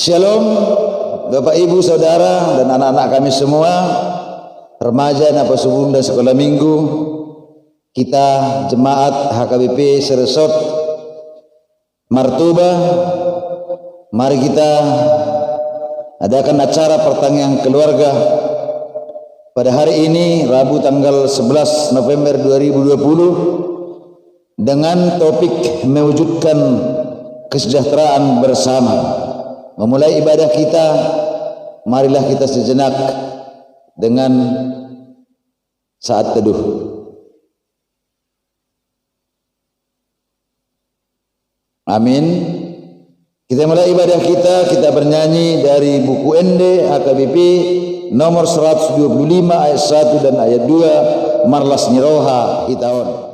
Shalom Bapak Ibu Saudara dan anak-anak kami semua, remaja Napasubunda sekolah minggu, kita jemaat HKBP Seresot Martoba. Mari kita adakan acara pertanian keluarga pada hari ini Rabu tanggal 11 November 2020 dengan topik mewujudkan kesejahteraan bersama. Memulai ibadah kita, marilah kita sejenak dengan saat teduh. Amin. Kita mulai ibadah kita bernyanyi dari buku Ende HKBP nomor 125 ayat 1 dan ayat 2, Marlas Niroha Hitaon.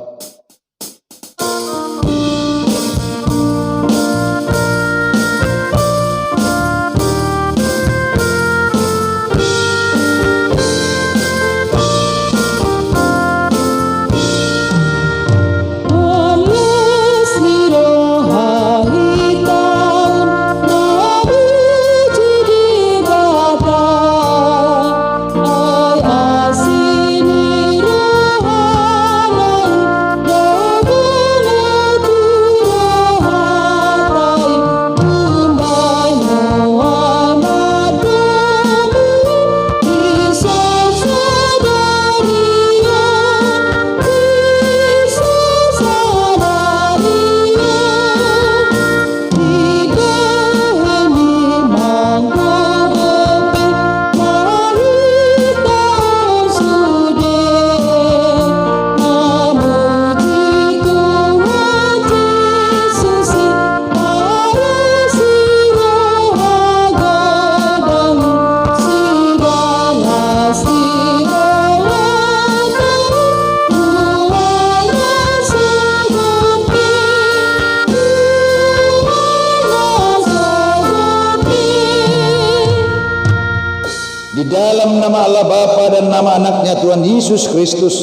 Dalam nama Allah Bapa dan nama anaknya Tuhan Yesus Kristus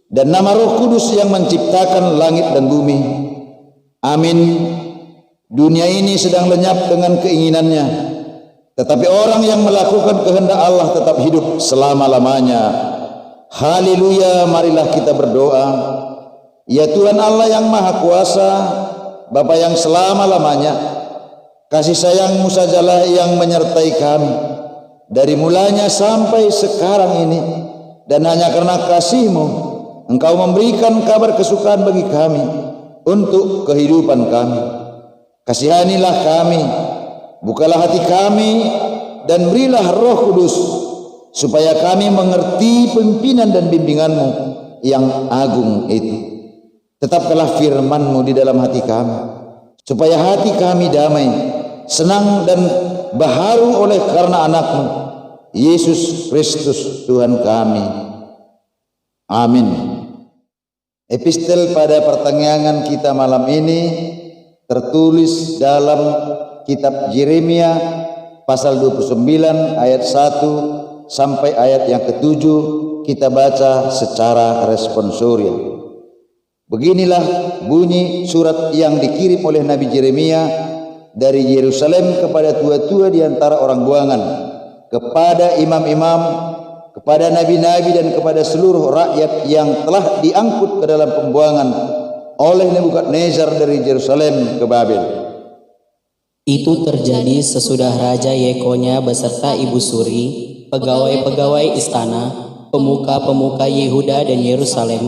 dan nama Roh Kudus yang menciptakan langit dan bumi. Amin. Dunia ini sedang lenyap dengan keinginannya, tetapi orang yang melakukan kehendak Allah tetap hidup selama-lamanya. Haleluya, marilah kita berdoa. Ya Tuhan Allah yang Maha Kuasa, Bapa yang selama-lamanya, kasih sayang-Mu sajalah yang menyertai kami dari mulanya sampai sekarang ini, dan hanya karena kasih-Mu Engkau memberikan kabar kesukaan bagi kami untuk kehidupan kami. Kasihanilah kami, bukalah hati kami, dan berilah Roh Kudus supaya kami mengerti pimpinan dan bimbingan-Mu yang agung itu. Tetapkanlah firman-Mu di dalam hati kami, supaya hati kami damai, senang dan baharu oleh karena anak-Mu Yesus Kristus Tuhan kami. Amin. Epistel pada pertanyaan kita malam ini tertulis dalam kitab Yeremia pasal 29 ayat 1 sampai ayat yang ke-7. Kita baca secara responsorial. Beginilah bunyi surat yang dikirim oleh Nabi Yeremia dari Yerusalem kepada tua-tua di antara orang buangan, kepada imam-imam, kepada nabi-nabi, dan kepada seluruh rakyat yang telah diangkut ke dalam pembuangan oleh Nebukadnezar dari Yerusalem ke Babel. Itu terjadi sesudah Raja Yekonya beserta Ibu Suri, pegawai-pegawai istana, pemuka-pemuka Yehuda dan Yerusalem,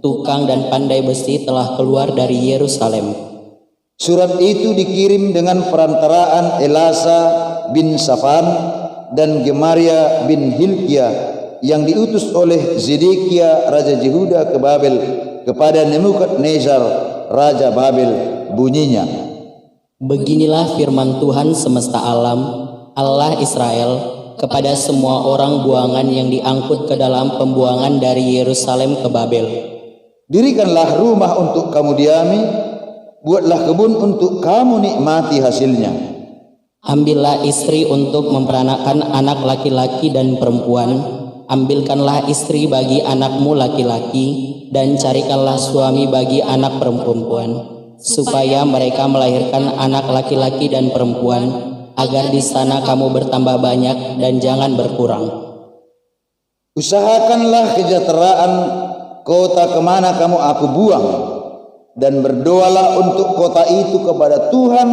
tukang dan pandai besi telah keluar dari Yerusalem. Surat itu dikirim dengan perantaraan Elasa bin Safan dan Gemaria bin Hilkia yang diutus oleh Zedekia Raja Yehuda ke Babel kepada Nebukadnezar Raja Babel. Bunyinya, beginilah firman Tuhan semesta alam, Allah Israel, kepada semua orang buangan yang diangkut ke dalam pembuangan dari Yerusalem ke Babel. dirikanlah rumah untuk kamu diami, buatlah kebun untuk kamu nikmati hasilnya. Ambillah istri untuk memperanakan anak laki-laki dan perempuan. Ambilkanlah istri bagi anakmu laki-laki, dan carikanlah suami bagi anak perempuan, supaya mereka melahirkan anak laki-laki dan perempuan, agar di sana kamu bertambah banyak dan jangan berkurang. Usahakanlah kesejahteraan kota kemana kamu aku buang, dan berdoalah untuk kota itu kepada Tuhan,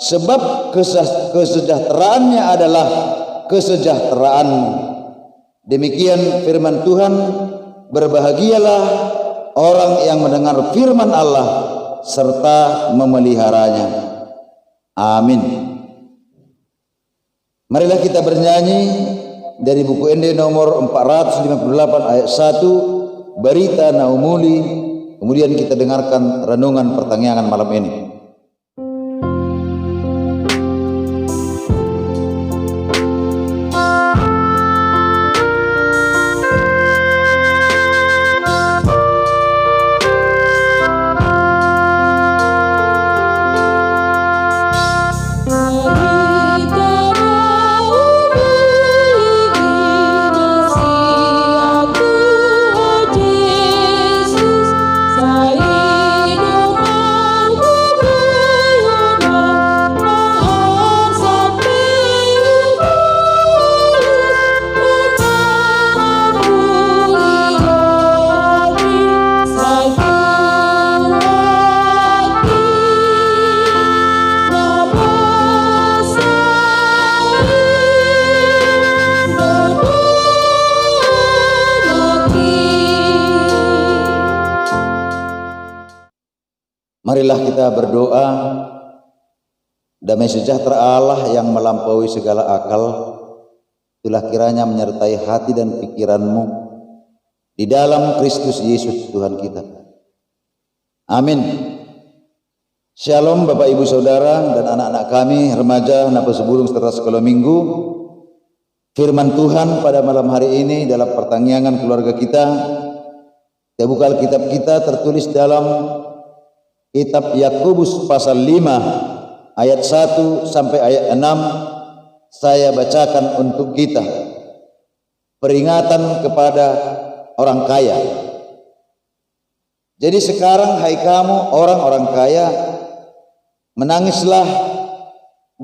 sebab kesejahteraannya adalah kesejahteraanmu. Demikian firman Tuhan. Berbahagialah orang yang mendengar firman Allah serta memeliharanya. Amin. Marilah kita bernyanyi dari buku Ende nomor 458 ayat 1, Berita Naumuli. Kemudian kita dengarkan renungan pertanyaan malam ini. Marilah kita berdoa. Damai sejahtera Allah yang melampaui segala akal, itulah kiranya menyertai hati dan pikiranmu di dalam Kristus Yesus Tuhan kita. Amin. Shalom Bapak Ibu Saudara dan anak-anak kami, remaja, napa sebulung serta sekolah minggu. Firman Tuhan pada malam hari ini dalam pertanyaan keluarga kita. Kita buka Alkitab kita tertulis dalam Kitab Yakobus pasal 5 ayat 1 sampai ayat 6. Saya bacakan untuk kita. Peringatan kepada orang kaya. Jadi sekarang hai kamu orang-orang kaya, menangislah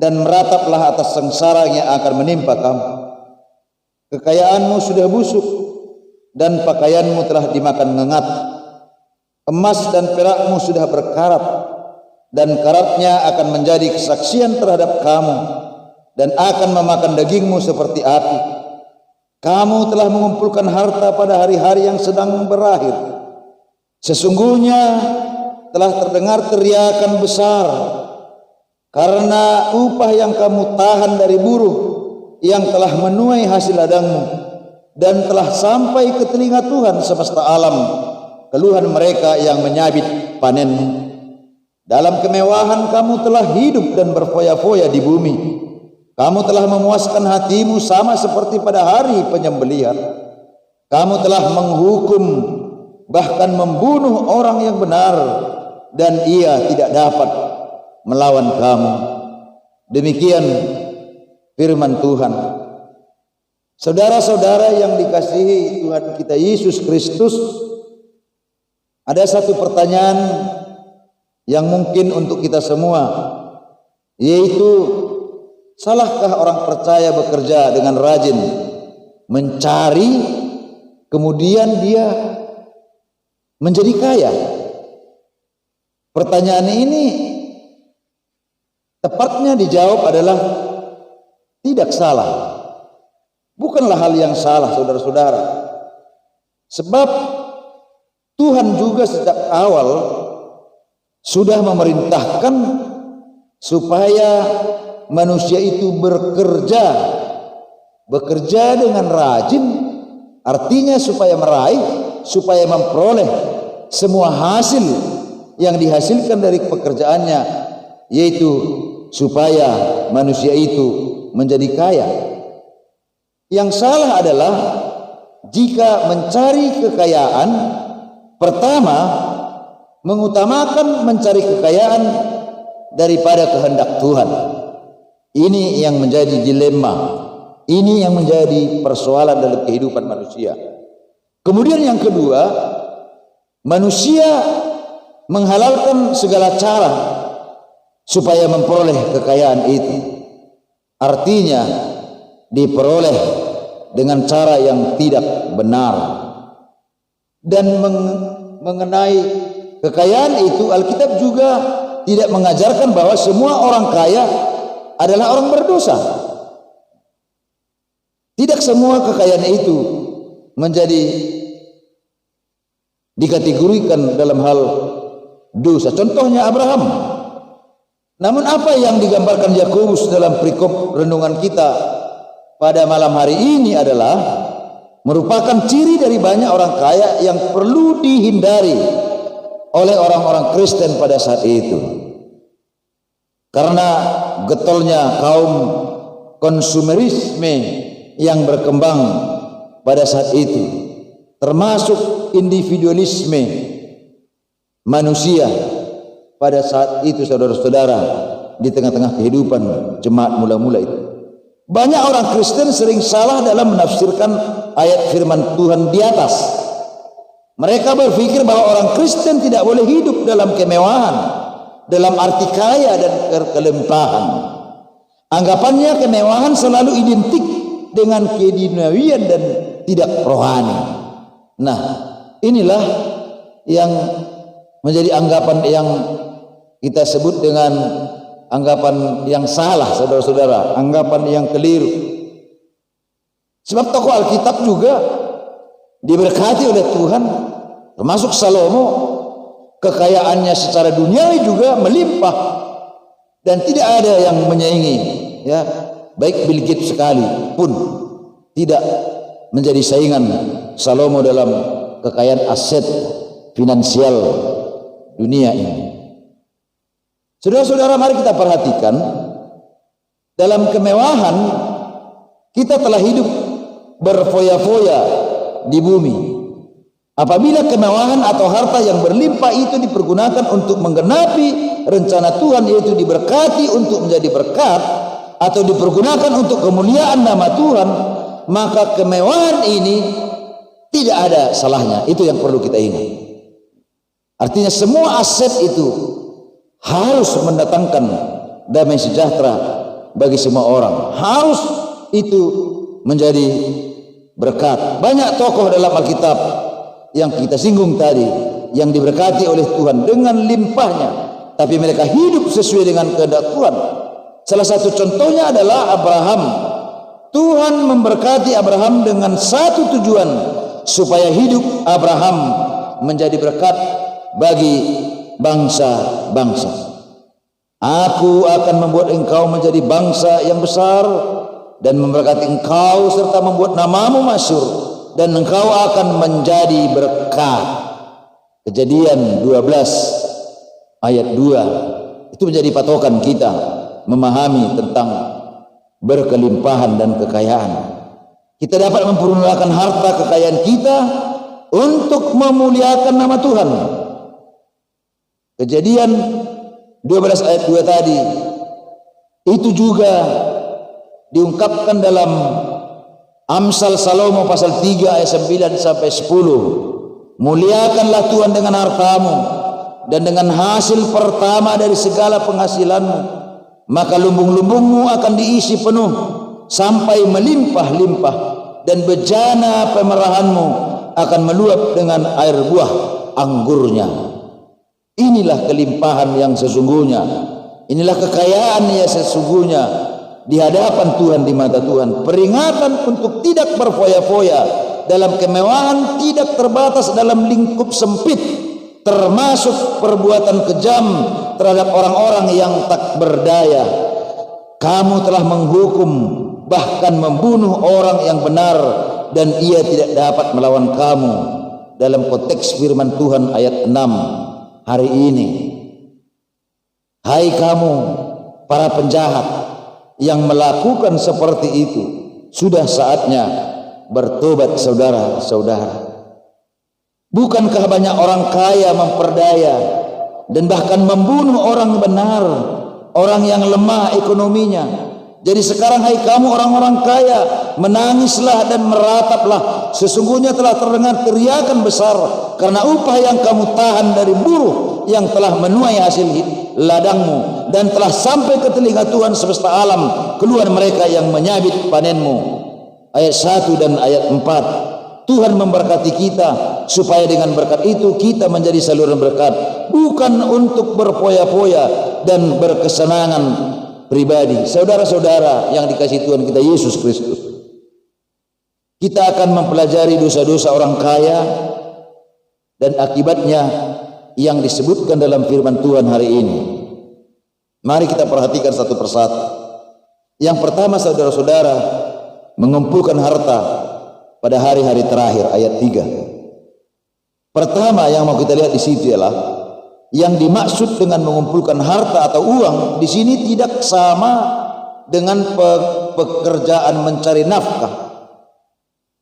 dan merataplah atas sengsara yang akan menimpa kamu. Kekayaanmu sudah busuk dan pakaianmu telah dimakan ngengat. Emas dan perakmu sudah berkarat, dan karatnya akan menjadi kesaksian terhadap kamu dan akan memakan dagingmu seperti api. Kamu telah mengumpulkan harta pada hari-hari yang sedang berakhir. Sesungguhnya telah terdengar teriakan besar karena upah yang kamu tahan dari buruh yang telah menuai hasil ladangmu, dan telah sampai ke telinga Tuhan semesta alam keluhan mereka yang menyabit panenmu. Dalam kemewahan kamu telah hidup dan berfoya-foya di bumi. Kamu telah memuaskan hatimu sama seperti pada hari penyembelihan. Kamu telah menghukum, bahkan membunuh orang yang benar, dan ia tidak dapat melawan kamu. Demikian firman Tuhan. Saudara-saudara yang dikasihi Tuhan kita Yesus Kristus, ada satu pertanyaan yang mungkin untuk kita semua, yaitu salahkah orang percaya bekerja dengan rajin mencari, kemudian dia menjadi kaya? Pertanyaan ini tepatnya dijawab adalah tidak salah. Bukanlah hal yang salah, saudara-saudara. Sebab Tuhan juga sejak awal sudah memerintahkan supaya manusia itu bekerja dengan rajin, artinya supaya meraih, supaya memperoleh semua hasil yang dihasilkan dari pekerjaannya, yaitu supaya manusia itu menjadi kaya. Yang salah adalah jika mencari kekayaan, pertama mengutamakan mencari kekayaan daripada kehendak Tuhan. Ini yang menjadi dilema, ini yang menjadi persoalan dalam kehidupan manusia. Kemudian yang kedua, manusia menghalalkan segala cara supaya memperoleh kekayaan itu. artinya diperoleh dengan cara yang tidak benar. Dan mengenai kekayaan itu, Alkitab juga tidak mengajarkan bahwa semua orang kaya adalah orang berdosa. Tidak semua kekayaan itu menjadi dikategorikan dalam hal dosa. Contohnya Abraham. Namun apa yang digambarkan Yakobus dalam perikop renungan kita pada malam hari ini adalah merupakan ciri dari banyak orang kaya yang perlu dihindari oleh orang-orang Kristen pada saat itu. Karena getolnya kaum konsumerisme yang berkembang pada saat itu, termasuk individualisme manusia pada saat itu, saudara-saudara, di tengah-tengah kehidupan jemaat mula-mula itu. Banyak orang Kristen sering salah dalam menafsirkan ayat firman Tuhan di atas. Mereka berpikir bahwa orang Kristen tidak boleh hidup dalam kemewahan, dalam arti kaya dan kelimpahan. Anggapannya kemewahan selalu identik dengan keduniawian dan tidak rohani. Nah, inilah yang menjadi anggapan yang kita sebut dengan anggapan yang salah, saudara-saudara, anggapan yang keliru. Sebab tokoh Alkitab juga diberkati oleh Tuhan, termasuk Salomo, kekayaannya secara duniawi juga melimpah dan tidak ada yang menyaingi, ya. Baik Bill Gates sekalipun tidak menjadi saingan Salomo dalam kekayaan aset finansial dunia ini. Saudara-saudara, mari kita perhatikan, dalam kemewahan kita telah hidup berfoya-foya di bumi. Apabila kemewahan atau harta yang berlimpah itu dipergunakan untuk menggenapi rencana Tuhan, yaitu diberkati untuk menjadi berkat atau dipergunakan untuk kemuliaan nama Tuhan, maka kemewahan ini tidak ada salahnya. Itu yang perlu kita ingat. Artinya semua aset itu harus mendatangkan damai sejahtera bagi semua orang. Harus itu menjadi berkat. Banyak tokoh dalam Alkitab yang kita singgung tadi yang diberkati oleh Tuhan dengan limpahnya, tapi mereka hidup sesuai dengan kehendak Tuhan. Salah satu contohnya adalah Abraham. Tuhan memberkati Abraham dengan satu tujuan, supaya hidup Abraham menjadi berkat bagi bangsa-bangsa. Aku akan membuat engkau menjadi bangsa yang besar dan memberkati engkau serta membuat namamu masyhur, dan engkau akan menjadi berkat. Kejadian 12 ayat 2. Itu menjadi patokan kita memahami tentang berkelimpahan dan kekayaan. Kita dapat mempergunakan harta kekayaan kita untuk memuliakan nama Tuhan. Kejadian 12 ayat 2 tadi itu juga diungkapkan dalam Amsal Salomo pasal 3 ayat 9 sampai 10. Muliakanlah Tuhan dengan hartamu dan dengan hasil pertama dari segala penghasilanmu, maka lumbung-lumbungmu akan diisi penuh sampai melimpah-limpah, dan bejana pemerahanmu akan meluap dengan air buah anggurnya. Inilah kelimpahan yang sesungguhnya. Inilah kekayaan yang sesungguhnya di hadapan Tuhan, di mata Tuhan. Peringatan untuk tidak berfoya-foya dalam kemewahan, tidak terbatas dalam lingkup sempit, termasuk perbuatan kejam terhadap orang-orang yang tak berdaya. Kamu telah menghukum, bahkan membunuh orang yang benar, dan ia tidak dapat melawan kamu. Dalam konteks firman Tuhan ayat 6 hari ini. Hai kamu para penjahat yang melakukan seperti itu, sudah saatnya bertobat, saudara-saudara. Bukankah banyak orang kaya memperdaya dan bahkan membunuh orang benar, orang yang lemah ekonominya? Jadi sekarang hai kamu orang-orang kaya, menangislah dan merataplah. Sesungguhnya telah terdengar teriakan besar karena upah yang kamu tahan dari buruh yang telah menuai hasil ladangmu. dan telah sampai ke telinga Tuhan semesta alam keluar mereka yang menyabit panenmu. Ayat 1 dan ayat 4. Tuhan memberkati kita supaya dengan berkat itu kita menjadi saluran berkat, bukan untuk berpoya-poya dan berkesenangan pribadi. Saudara-saudara yang dikasihi Tuhan kita Yesus Kristus, kita akan mempelajari dosa-dosa orang kaya dan akibatnya yang disebutkan dalam firman Tuhan hari ini. Mari kita perhatikan satu persatu. Yang pertama, saudara-saudara, mengumpulkan harta pada hari-hari terakhir, ayat 3. Pertama yang mau kita lihat di situ ialah yang dimaksud dengan mengumpulkan harta atau uang di sini tidak sama dengan pekerjaan mencari nafkah.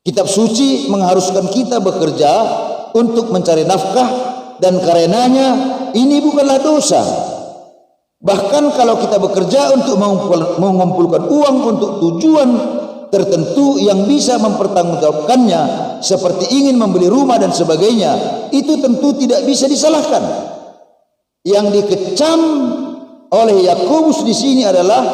Kitab suci mengharuskan kita bekerja untuk mencari nafkah, dan karenanya ini bukanlah dosa. Bahkan kalau kita bekerja untuk mengumpulkan uang untuk tujuan tertentu yang bisa mempertanggungjawabkannya, seperti ingin membeli rumah dan sebagainya, itu tentu tidak bisa disalahkan. Yang dikecam oleh Yakobus di sini adalah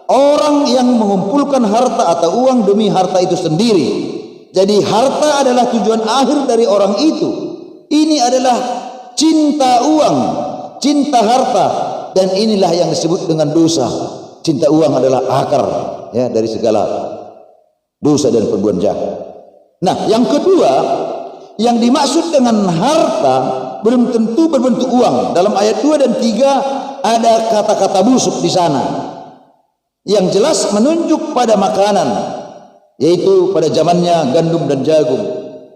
orang yang mengumpulkan harta atau uang demi harta itu sendiri. Jadi harta adalah tujuan akhir dari orang itu. Ini adalah cinta uang, cinta harta, dan inilah yang disebut dengan dosa. Cinta uang adalah akar ya dari segala dosa dan perbuatan jahat. Nah, yang kedua, yang dimaksud dengan harta belum tentu berbentuk uang. Dalam ayat 2 dan 3 ada kata-kata busuk di sana. Yang jelas menunjuk pada makanan, yaitu pada zamannya gandum dan jagung.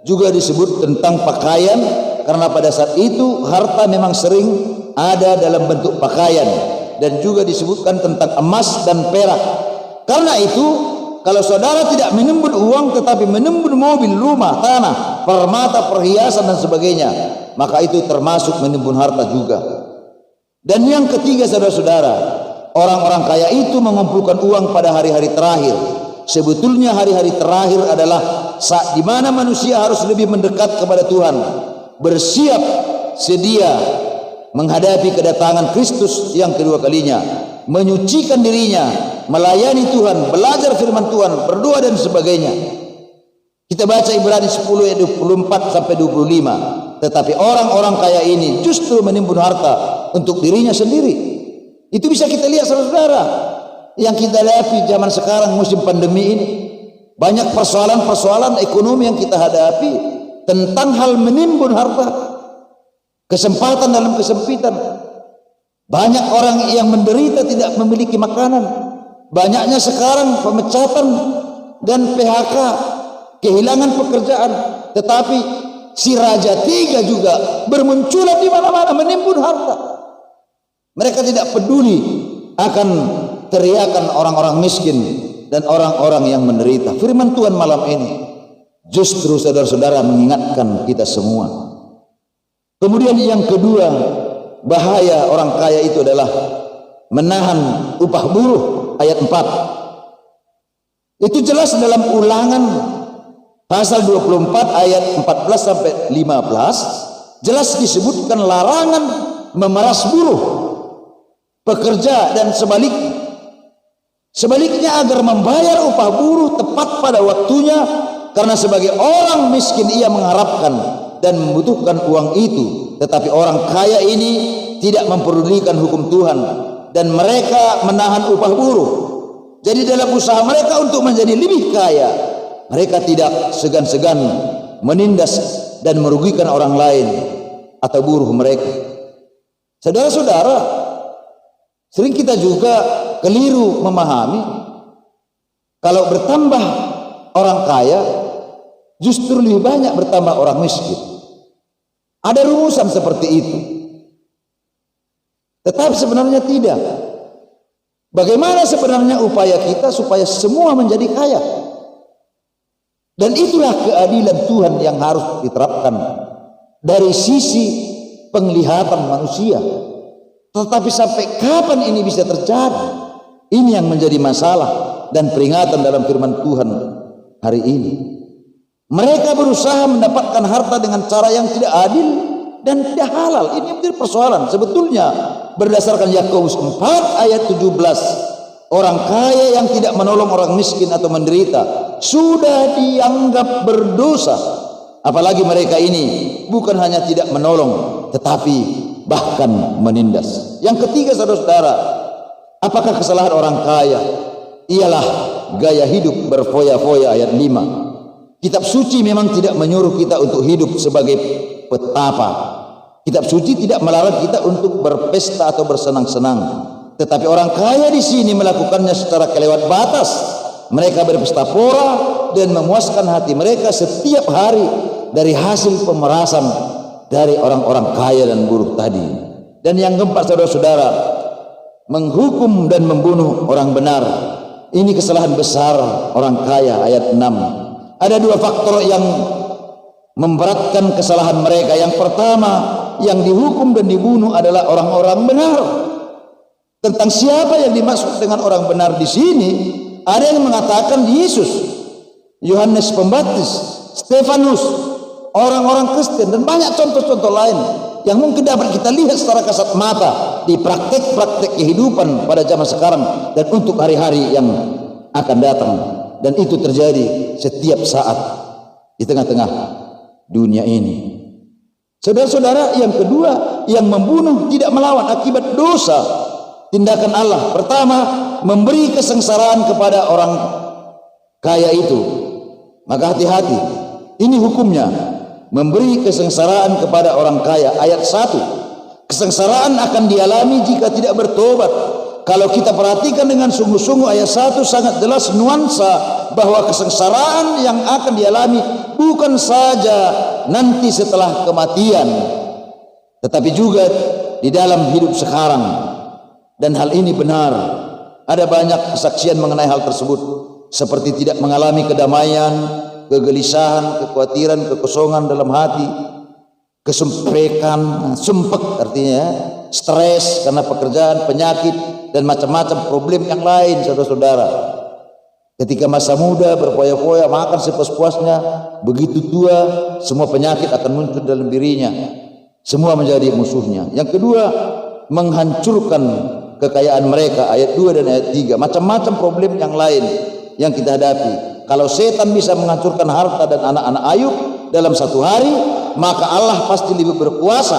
Juga disebut tentang pakaian, karena pada saat itu harta memang sering ada dalam bentuk pakaian, dan juga disebutkan tentang emas dan perak. Karena itu, kalau saudara tidak menimbun uang tetapi menimbun mobil, rumah, tanah, permata, perhiasan dan sebagainya, maka itu termasuk menimbun harta juga. Dan yang ketiga, saudara-saudara, orang-orang kaya itu mengumpulkan uang pada hari-hari terakhir. Sebetulnya hari-hari terakhir adalah saat di mana manusia harus lebih mendekat kepada Tuhan, bersiap sedia menghadapi kedatangan Kristus yang kedua kalinya, menyucikan dirinya, melayani Tuhan, belajar firman Tuhan, berdoa dan sebagainya. Kita baca Ibrani 10 ayat 24 sampai 25. Tetapi orang-orang kaya ini justru menimbun harta untuk dirinya sendiri. Itu bisa kita lihat, saudara-saudara, yang kita hadapi zaman sekarang musim pandemi ini. Banyak persoalan-persoalan ekonomi yang kita hadapi tentang hal menimbun harta, kesempatan dalam kesempitan. Banyak orang yang menderita tidak memiliki makanan. Banyaknya sekarang pemecatan dan PHK, kehilangan pekerjaan. Tetapi si Raja Tiga juga bermunculan di mana-mana menimbun harta. Mereka tidak peduli akan teriakan orang-orang miskin dan orang-orang yang menderita. Firman Tuhan malam ini justru, saudara-saudara, mengingatkan kita semua. Kemudian yang kedua, bahaya orang kaya itu adalah menahan upah buruh. Ayat 4. Itu jelas dalam Ulangan pasal 24 ayat 14 sampai 15, jelas disebutkan larangan memeras buruh, pekerja, dan sebaliknya agar membayar upah buruh tepat pada waktunya, karena sebagai orang miskin ia mengharapkan dan membutuhkan uang itu, tetapi orang kaya ini tidak mempedulikan hukum Tuhan dan mereka menahan upah buruh. Jadi dalam usaha mereka untuk menjadi lebih kaya, mereka tidak segan-segan menindas dan merugikan orang lain atau buruh mereka. Saudara-saudara, sering kita juga keliru memahami kalau bertambah orang kaya justru lebih banyak bertambah orang miskin. Ada rumusan seperti itu, tetapi sebenarnya tidak. Bagaimana sebenarnya upaya kita supaya semua menjadi kaya? Dan itulah keadilan Tuhan yang harus diterapkan dari sisi penglihatan manusia. Tetapi sampai kapan ini bisa terjadi? Ini yang menjadi masalah dan peringatan dalam firman Tuhan hari ini. Mereka berusaha mendapatkan harta dengan cara yang tidak adil dan tidak halal. Ini menjadi persoalan. Sebetulnya berdasarkan Yakobus 4 ayat 17, orang kaya yang tidak menolong orang miskin atau menderita sudah dianggap berdosa. Apalagi mereka ini bukan hanya tidak menolong, tetapi bahkan menindas. Yang ketiga, saudara-saudara, apakah kesalahan orang kaya? Ialah gaya hidup berfoya-foya. Ayat 5. Kitab suci memang tidak menyuruh kita untuk hidup sebagai petapa. Kitab suci tidak melarang kita untuk berpesta atau bersenang-senang. Tetapi orang kaya di sini melakukannya secara kelewat batas. Mereka berpesta pora dan memuaskan hati mereka setiap hari dari hasil pemerasan dari orang-orang kaya dan buruh tadi. Dan yang keempat, saudara-saudara, menghukum dan membunuh orang benar. Ini kesalahan besar orang kaya. Ayat 6. Ada dua faktor yang memberatkan kesalahan mereka. Yang pertama, yang dihukum dan dibunuh adalah orang-orang benar. Tentang siapa yang dimaksud dengan orang benar di sini, ada yang mengatakan Yesus, Yohanes Pembaptis, Stefanus, orang-orang Kristen, dan banyak contoh-contoh lain yang mungkin dapat kita lihat secara kasat mata di praktek-praktek kehidupan pada zaman sekarang dan untuk hari-hari yang akan datang. Dan itu terjadi setiap saat di tengah-tengah dunia ini. Saudara-saudara, yang kedua, yang membunuh tidak melawan akibat dosa tindakan Allah. Pertama, memberi kesengsaraan kepada orang kaya itu. Maka hati-hati, ini hukumnya, memberi kesengsaraan kepada orang kaya. Ayat 1, kesengsaraan akan dialami jika tidak bertobat. Kalau kita perhatikan dengan sungguh-sungguh, ayat 1 sangat jelas nuansa bahwa kesengsaraan yang akan dialami bukan saja nanti setelah kematian, tetapi juga di dalam hidup sekarang. Dan hal ini benar. Ada banyak kesaksian mengenai hal tersebut, seperti tidak mengalami kedamaian, kegelisahan, kekhawatiran, kekosongan dalam hati, kesemprekan, sempek artinya, stres karena pekerjaan, penyakit, dan macam-macam problem yang lain, saudara-saudara. Ketika masa muda berfoya-foya, makan sepuas-puasnya, begitu tua semua penyakit akan muncul dalam dirinya, semua menjadi musuhnya. Yang kedua, menghancurkan kekayaan mereka. Ayat 2 dan ayat 3, macam-macam problem yang lain yang kita hadapi. Kalau setan bisa menghancurkan harta dan anak-anak Ayub dalam satu hari, maka Allah pasti lebih berkuasa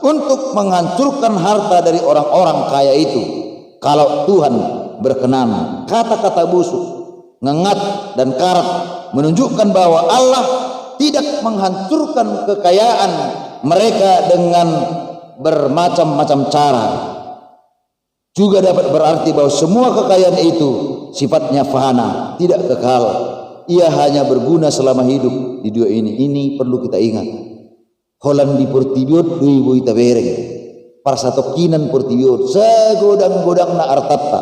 untuk menghancurkan harta dari orang-orang kaya itu kalau Tuhan berkenan. Kata-kata busuk, ngengat, dan karat menunjukkan bahwa Allah tidak menghancurkan kekayaan mereka dengan bermacam-macam cara. Juga dapat berarti bahwa semua kekayaan itu sifatnya fana, tidak kekal. Ia hanya berguna selama hidup di dunia ini. Ini perlu kita ingat. Holan di portibiot dui bui tabereng, parsatokinan portibiot, segodang-godang na artata,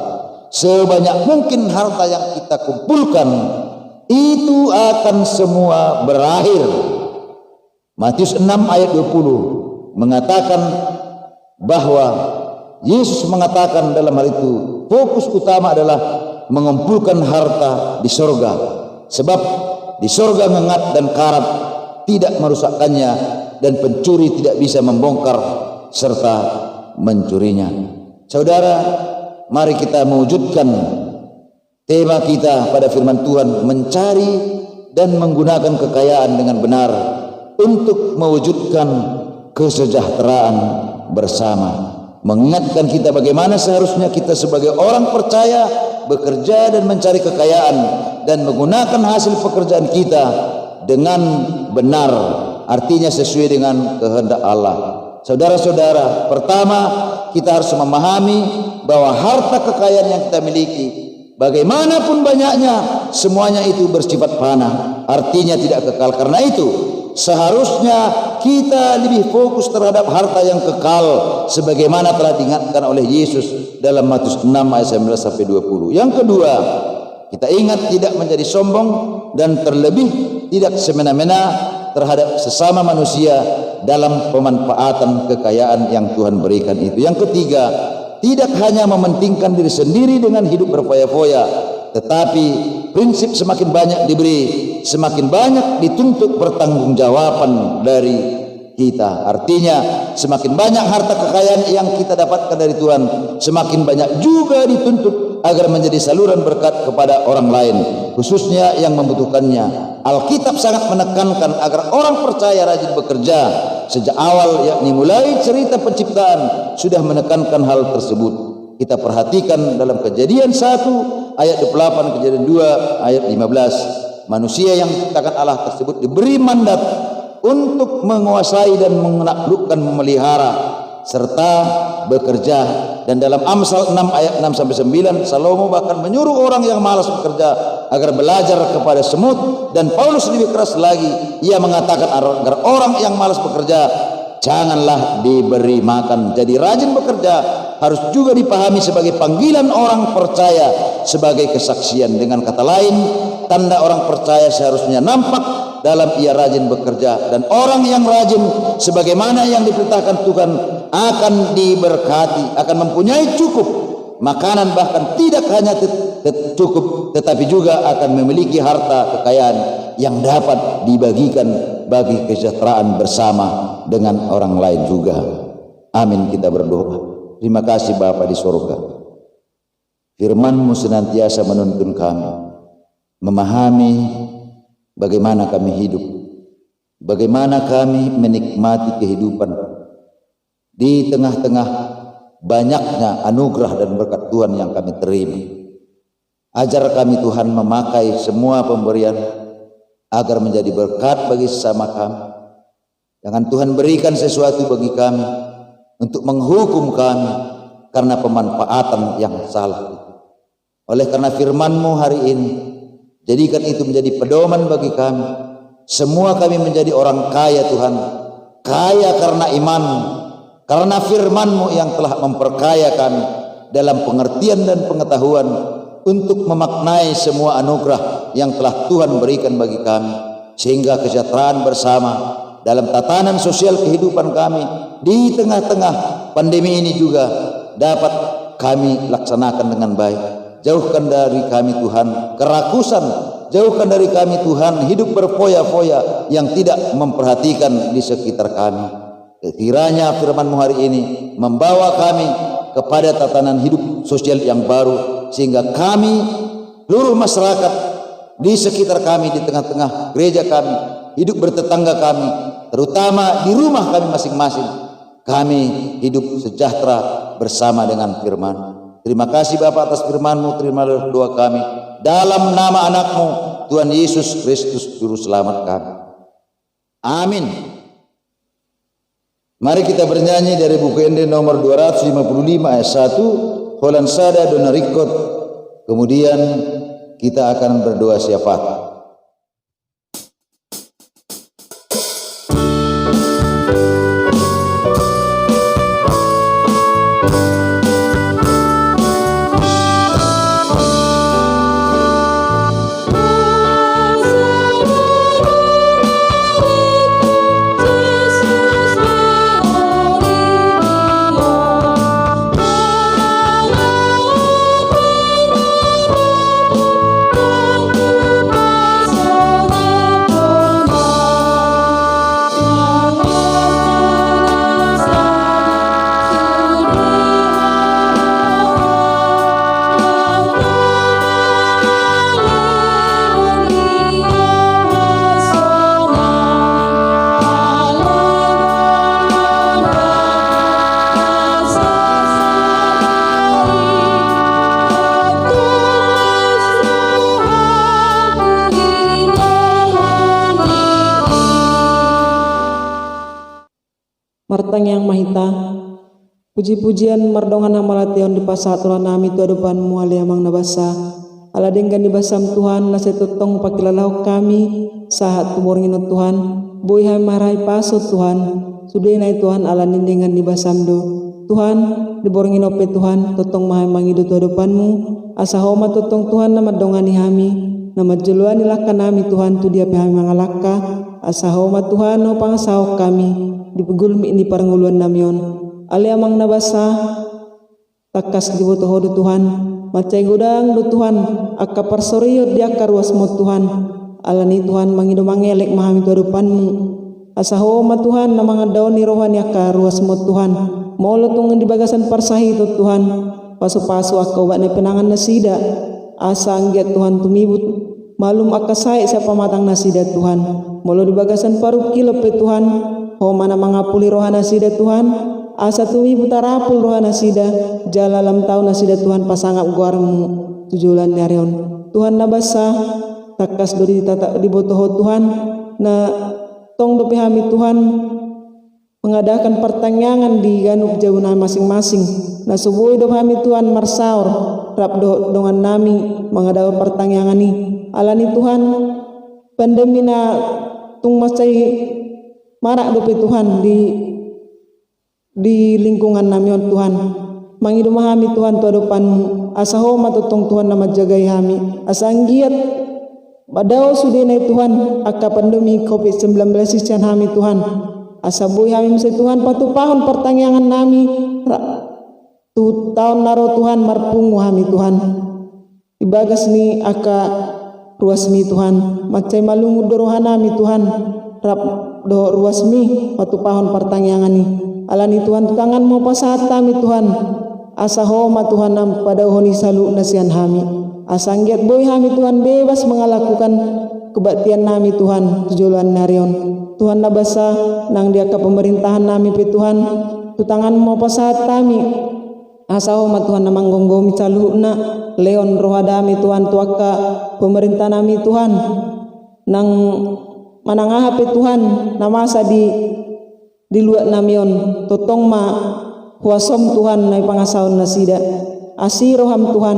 sebanyak mungkin harta yang kita kumpulkan itu akan semua berakhir. Matius 6 ayat 20 mengatakan bahwa Yesus mengatakan dalam hal itu fokus utama adalah mengumpulkan harta di sorga, sebab di sorga ngengat dan karat tidak merusakkannya, dan pencuri tidak bisa membongkar serta mencurinya. Saudara, mari kita mewujudkan tema kita pada firman Tuhan, mencari dan menggunakan kekayaan dengan benar untuk mewujudkan kesejahteraan bersama. Mengingatkan kita bagaimana seharusnya kita sebagai orang percaya bekerja dan mencari kekayaan dan menggunakan hasil pekerjaan kita dengan benar, artinya sesuai dengan kehendak Allah. Saudara-saudara, pertama kita harus memahami bahwa harta kekayaan yang kita miliki, bagaimanapun banyaknya, semuanya itu bersifat fana, artinya tidak kekal. Karena itu seharusnya kita lebih fokus terhadap harta yang kekal, sebagaimana telah diingatkan oleh Yesus dalam Matius 6 ayat 19 sampai 20. Yang kedua, kita ingat tidak menjadi sombong dan terlebih tidak semena-mena terhadap sesama manusia dalam pemanfaatan kekayaan yang Tuhan berikan itu. Yang ketiga, tidak hanya mementingkan diri sendiri dengan hidup berfoya-foya, tetapi prinsip semakin banyak diberi, semakin banyak dituntut pertanggungjawaban dari kita. Artinya semakin banyak harta kekayaan yang kita dapatkan dari Tuhan, semakin banyak juga dituntut agar menjadi saluran berkat kepada orang lain, khususnya yang membutuhkannya. Alkitab sangat menekankan agar orang percaya rajin bekerja. Sejak awal, yakni mulai cerita penciptaan, sudah menekankan hal tersebut. Kita perhatikan dalam Kejadian 1 ayat 28, Kejadian 2 ayat 15. Manusia yang diciptakan Allah tersebut diberi mandat untuk menguasai dan menaklukkan, memelihara serta bekerja. Dan dalam Amsal 6 ayat 6 sampai 9, Salomo bahkan menyuruh orang yang malas bekerja agar belajar kepada semut. Dan Paulus lebih keras lagi, ia mengatakan agar orang yang malas bekerja janganlah diberi makan. Jadi rajin bekerja harus juga dipahami sebagai panggilan orang percaya, sebagai kesaksian. Dengan kata lain, tanda orang percaya seharusnya nampak dalam ia rajin bekerja. Dan orang yang rajin sebagaimana yang diperintahkan Tuhan akan diberkati, akan mempunyai cukup makanan, bahkan tidak hanya cukup, tetapi juga akan memiliki harta kekayaan yang dapat dibagikan bagi kesejahteraan bersama dengan orang lain juga. Amin. Kita berdoa. Terima kasih Bapa di surga, firman-Mu senantiasa menuntun kami memahami bagaimana kami hidup, bagaimana kami menikmati kehidupan di tengah-tengah banyaknya anugerah dan berkat Tuhan yang kami terima. Ajar kami Tuhan memakai semua pemberian agar menjadi berkat bagi sesama kami. Jangan Tuhan berikan sesuatu bagi kami untuk menghukum kami karena pemanfaatan yang salah. Oleh karena firman-Mu hari ini, jadikan itu menjadi pedoman bagi kami. Semua kami menjadi orang kaya Tuhan, kaya karena iman, karena firman-Mu yang telah memperkaya kami dalam pengertian dan pengetahuan untuk memaknai semua anugerah yang telah Tuhan berikan bagi kami, sehingga kesejahteraan bersama dalam tatanan sosial kehidupan kami di tengah-tengah pandemi ini juga dapat kami laksanakan dengan baik. Jauhkan dari kami Tuhan kerakusan, jauhkan dari kami Tuhan hidup berfoya-foya yang tidak memperhatikan di sekitar kami. Kiranya firman-Mu hari ini membawa kami kepada tatanan hidup sosial yang baru, sehingga kami, seluruh masyarakat di sekitar kami, di tengah-tengah gereja kami, hidup bertetangga kami, terutama di rumah kami masing-masing, kami hidup sejahtera bersama dengan firman. Terima kasih Bapa atas firman-Mu. Terimalah doa kami dalam nama anak-Mu Tuhan Yesus Kristus Juru Selamat kami. Amin. Mari kita bernyanyi dari buku Ende nomor 255 ayat 1, Holland Sada Dona Rikot. Kemudian kita akan berdoa syafaat. Martang yang mahita, puji-pujian mardongan hamalation di pasaturan nami tu adupan muali amang nabasa, ala denggan di basam Tuhan, la setutong pakilalau kami, sahat tuborngino Tuhan, buihay maray paso Tuhan, sudena Tuhan ala nindingan di basam do, Tuhan, diborngino pe Tuhan, tutong mahay mangido tu adupanmu, asa homa tutong Tuhan na madongani hami, na majuluan nilaka nami Tuhan tu dia pehami mangalaka, asa homa Tuhan no pangasahok kami, dipegulmi ini paranguluan namion ali amang nabasa takas dibutuh Tuhan macai gudang do Tuhan akka parsoriyo di akka ruas mo Tuhan alani Tuhan mangido mangelek mahami tu adupanmu Asa homa Tuhan na mga daon ni rohani aka ruas mo Tuhan. Molo tungan di bagasan parsahi to Tuhan. Paso-paso aka ubat na pinangan na sida. Asa anggiat Tuhan tumibut. Malum aka say sa pamatang na sida Tuhan. Molo di bagasan parup kilo pe Tuhan. Homa na mga puli rohana sida Tuhan. Asa tumibut arapul rohana sida. Jala lam tau na sida Tuhan pasangap guarmu tujulan narion. Tuhan nabasa takas dori tata dibotoho Tuhan na tong dope kami Tuhan mengadakan pertanyaan di ganuk jauh na masing-masing. Na subuhi do kami Tuhan marsaur rap do dengan nami mengadakan pertanyaan ni. Alani Tuhan pandemi na tung masai marak dope Tuhan di lingkungan nami on Tuhan. Mangidu mahami Tuhan tu adopanmu. Asa homa totong Tuhan nama jagai kami. Asa anggiat Badao sudena Tuhan aka pandemi COVID-19 isian kami Tuhan. Asa bui kami mesti Tuhan patupahon pertanyaan nami tu tahun naro Tuhan marpungu kami Tuhan. Ibagas ni aka ruas mi Tuhan. Macai malungu dorohan nami Tuhan. Rap do ruas mi patupahon pertanyaan ni. Alani Tuhan tangan mau pasahat kami Tuhan. Asa homa Tuhan nam pada honi salu nasian kami. Asanggiat boy kami Tuhan bebas mengalakukan kebaktian nami Tuhan tujuan narion. Tuhan nabasa nang dia ke pemerintahan nami pe Tuhan tu tangan mau pasahat kami. Asa homa Tuhan namang gonggomi caluhna leon rohadami Tuhan tuaka pemerintah nami Tuhan nang manangaha pe Tuhan namasa di luar namion totong ma huasom Tuhan nai pangasaon nasida asiroham Tuhan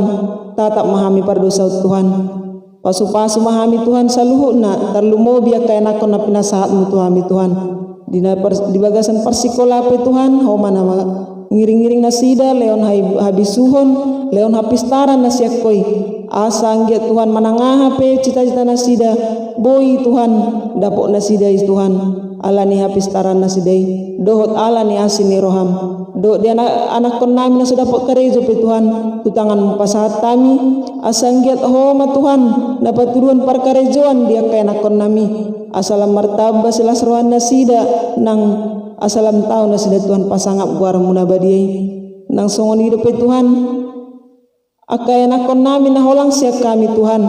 tatap mahami pardosa Tuhan. Pasu-pasu mahami Tuhan saluhuna tarlumo biak kaya nakon na pinasahatmu Tuhan. Di bagasan persikola pe Tuhan homa nama ngiring-ngiring nasida leon habisuhon leon hapistaran nasiakoi. Asa anggiat Tuhan manangaha pe cita-cita nasida boy Tuhan dapok nasida Tuhan. Alani hapistaran nasidai dohot alani asini roham do dia anak kon nami na sudah dapat karejo pe Tuhan tu tangan pasahat kami asanggiat homa Tuhan dapat turuan parkarejoan dia kaya anak kon nami asalam martabah selas rohan nasida nang asalam tau nasida Tuhan pasangap guar munabadiai nang songon hidup pe Tuhan akaya anak kon nami na holang siak kami Tuhan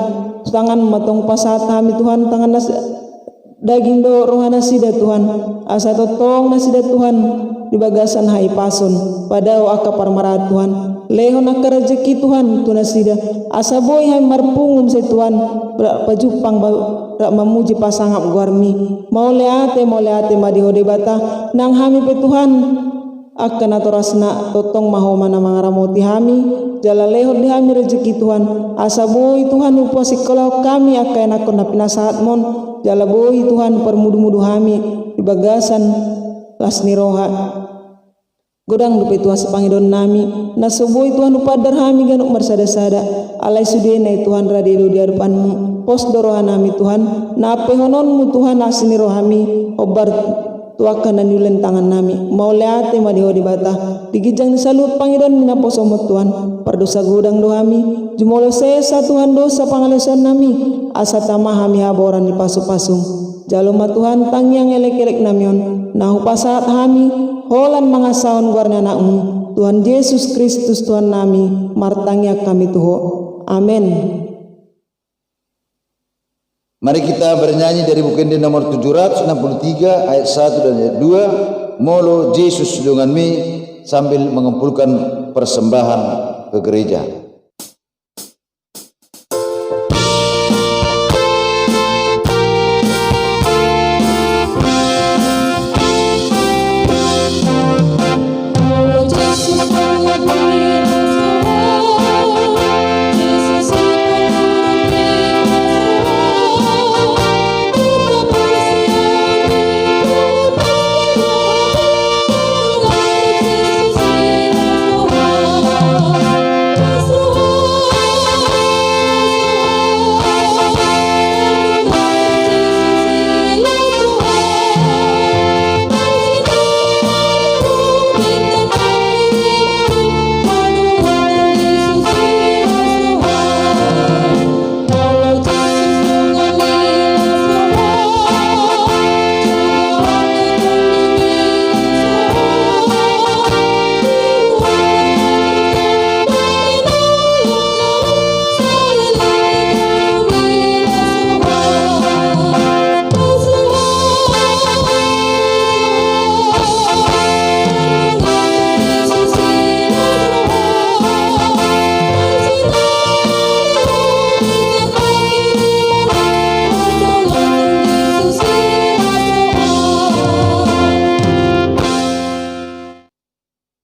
tu tangan matong pasahat kami Tuhan tangan daging do rohana sida Tuhan asa totong nasida Tuhan di bagasan hai pason padao aka parmara Tuhan lehon aka rezeki Tuhan tu nasida asa boy hai marpungum se Tuhan pajupang rak memuji pasangap guarmi mau leate madihode bata nang hami pe Tuhan akan atorasna totong mahoma na mga ramoti hami jala lehon di hami rezeki Tuhan asa boy Tuhan upasi kalau kami akan akon na pinasahat mon jala boy Tuhan permudu-mudu hami di bagasan lasni roha godang dupe Tuhan sepangidon nami nasoboy Tuhan upadar hami ganuk marsada-sada alai sudena Tuhan radilu di hadapanmu pos dorohan nami Tuhan nape hononmu Tuhan asini rohami obar tuakan dan yulen tangan nami mau leate madihodi bata digijang disalut pangidon mina posomo Tuhan pardosa godang dohami jumolo sesa Tuhan dosa pangalesan nami asa tamah hami haboran di pasu-pasung jaloma Tuhan tangyang elek-elek namion nahu pasahat hami holan mangasaon guarna anakmu Tuhan Yesus Kristus Tuhan nami martangya kami tuho amin. Mari kita bernyanyi dari buku Injil nomor 763 ayat 1 dan ayat 2 Molo Yesus dengan mi sambil mengumpulkan persembahan ke gereja. Yes.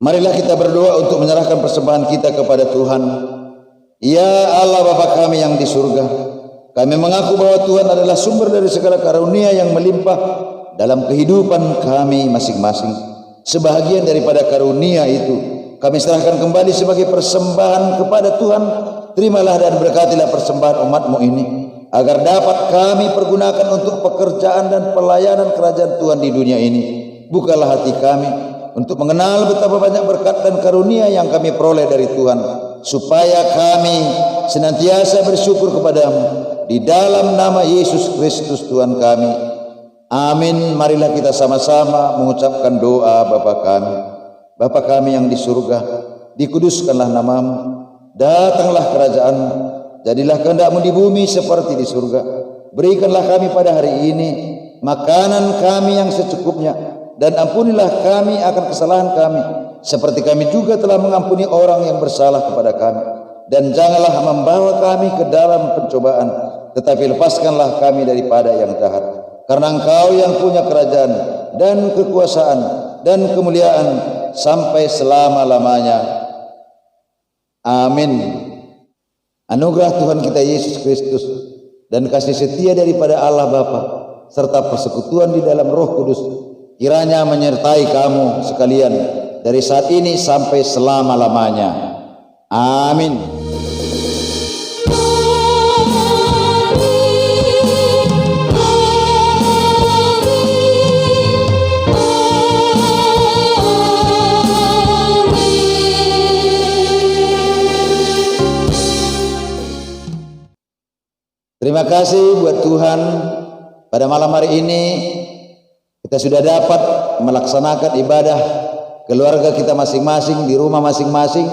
Marilah kita berdoa untuk menyerahkan persembahan kita kepada Tuhan. Ya Allah Bapa kami yang di surga, kami mengaku bahwa Tuhan adalah sumber dari segala karunia yang melimpah dalam kehidupan kami masing-masing. Sebahagian daripada karunia itu kami serahkan kembali sebagai persembahan kepada Tuhan. Terimalah dan berkatilah persembahan umat-Mu ini, agar dapat kami pergunakan untuk pekerjaan dan pelayanan kerajaan Tuhan di dunia ini. Bukalah hati kami untuk mengenal betapa banyak berkat dan karunia yang kami peroleh dari Tuhan, supaya kami senantiasa bersyukur kepadamu di dalam nama Yesus Kristus Tuhan kami. Amin. Marilah kita sama-sama mengucapkan doa Bapa kami. Bapa kami yang di surga, dikuduskanlah namamu, datanglah kerajaan-Mu, jadilah kehendak-Mu di bumi seperti di surga. Berikanlah kami pada hari ini makanan kami yang secukupnya, dan ampunilah kami akan kesalahan kami, seperti kami juga telah mengampuni orang yang bersalah kepada kami. Dan janganlah membawa kami ke dalam pencobaan, tetapi lepaskanlah kami daripada yang jahat. Karena Engkau yang punya kerajaan dan kekuasaan dan kemuliaan sampai selama-lamanya. Amin. Anugerah Tuhan kita Yesus Kristus dan kasih setia daripada Allah Bapa serta persekutuan di dalam Roh Kudus kiranya menyertai kamu sekalian dari saat ini sampai selama-lamanya. Amin. Terima kasih buat Tuhan, pada malam hari ini kita sudah dapat melaksanakan ibadah keluarga kita masing-masing di rumah masing-masing.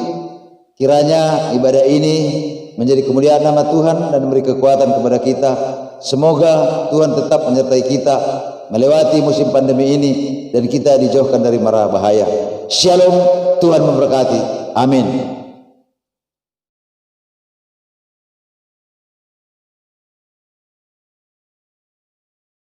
Kiranya ibadah ini menjadi kemuliaan nama Tuhan dan memberi kekuatan kepada kita. Semoga Tuhan tetap menyertai kita melewati musim pandemi ini dan kita dijauhkan dari mara bahaya. Shalom, Tuhan memberkati. Amin.